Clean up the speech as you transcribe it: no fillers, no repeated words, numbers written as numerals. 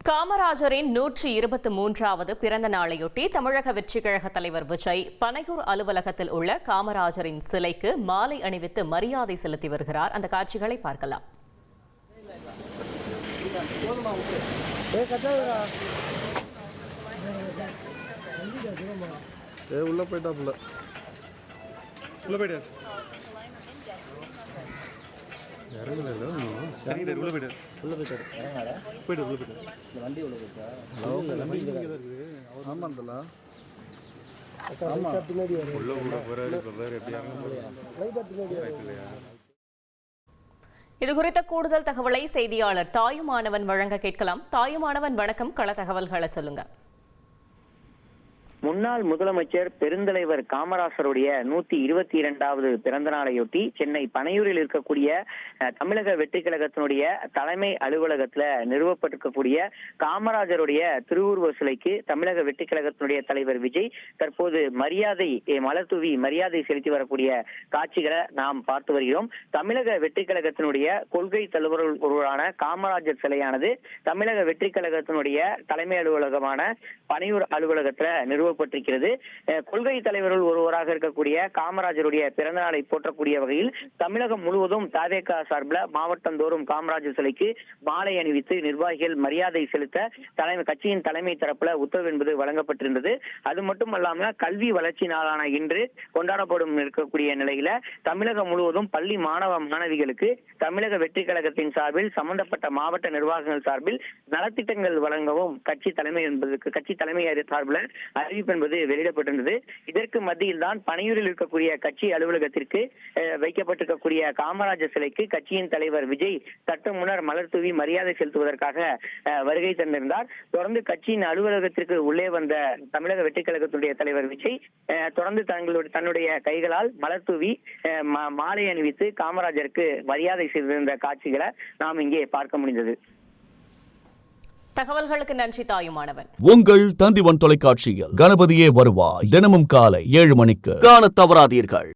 காமராஜரின் 123வது பிறந்த நாளையொட்டி தமிழக வெற்றிக் கழக தலைவர் விஜய் பனையூர் அலுவலகத்தில் உள்ள காமராஜரின் சிலைக்கு மாலை அணிவித்து மரியாதை செலுத்தி வருகிறார். அந்த காட்சிகளை பார்க்கலாம். இதுகுறித்த கூடுதல் தகவலை செய்தியாளர் தாயுமானவன் வழங்க கேட்கலாம். தாயுமானவன், வணக்கம். கள தகவல்களை சொல்லுங்க. முன்னாள் முதலமைச்சர் பெருந்தலைவர் காமராசருடைய 122வது பிறந்த நாளையொட்டி சென்னை பனையூரில் இருக்கக்கூடிய தமிழக வெற்றி கழகத்தினுடைய தலைமை அலுவலகத்துல நிறுவப்பட்டிருக்கக்கூடிய காமராஜருடைய திருவுருவ சிலைக்கு தமிழக வெற்றி கழகத்தினுடைய தலைவர் விஜய் தற்போது மலர் தூவி மரியாதை செலுத்தி வரக்கூடிய காட்சிகளை நாம் பார்த்து வருகிறோம். தமிழக வெற்றி கழகத்தினுடைய கொள்கை தலைவர் ஒருவரான காமராஜர் சிலையானது தமிழக வெற்றி கழகத்தினுடைய தலைமை அலுவலகமான பனையூர் அலுவலகத்துல நிறுவப்பட்டிருக்கிறது. கொள்கை தலைவர்கள் ஒருவராக இருக்கக்கூடிய காமராஜருடைய பிறந்த நாளை போற்றக்கூடிய வகையில் தமிழகம் முழுவதும் தாவேகா சார்பில் மாவட்டந்தோறும் காமராஜர் சிலைக்கு மாலை அணிவித்து நிர்வாகிகள் மரியாதை செலுத்த கட்சியின் தலைமை தரப்புல உத்தரவு என்பது வழங்கப்பட்டிருந்தது. அது மட்டுமல்லாம கல்வி வளர்ச்சி நாளான இன்று கொண்டாடப்படும் இருக்கக்கூடிய நிலையில தமிழகம் முழுவதும் பள்ளி மாணவ மாணவிகளுக்கு தமிழக வெற்றி கழகத்தின் சார்பில் சம்பந்தப்பட்ட மாவட்ட நிர்வாகங்கள் சார்பில் நலத்திட்டங்கள் வழங்கவும் கட்சி தலைமை சார்பில் அறிவிப்பு என்பது வெளியிடப்பட்டிருந்தது. இதற்கு மத்தியில் தான் பனையூரில் இருக்கக்கூடிய கட்சி அலுவலகத்திற்கு வைக்கப்பட்டிருக்கக்கூடிய காமராஜர் சிலைக்கு கட்சியின் தலைவர் விஜய் சற்று முன்னர் மலர் தூவி மரியாதை செலுத்துவதற்காக வருகை தந்திருந்தார். தொடர்ந்து கட்சியின் அலுவலகத்திற்கு உள்ளே வந்த தமிழக வெற்றி கழகத்துடைய தலைவர் விஜய் தொடர்ந்து தன்னுடைய கைகளால் மலர் தூவி மாலை அணிவித்து காமராஜருக்கு மரியாதை செய்திருந்த காட்சிகளை நாம் இங்கே பார்க்க முடிந்தது. தகவல்களுக்கு நன்றி தாயுமானவன். உங்கள் தந்திவன் தொலைக்காட்சியில் கணபதியே வருவாய் தினமும் காலை 7 மணிக்கு காணத் தவறாதீர்கள்.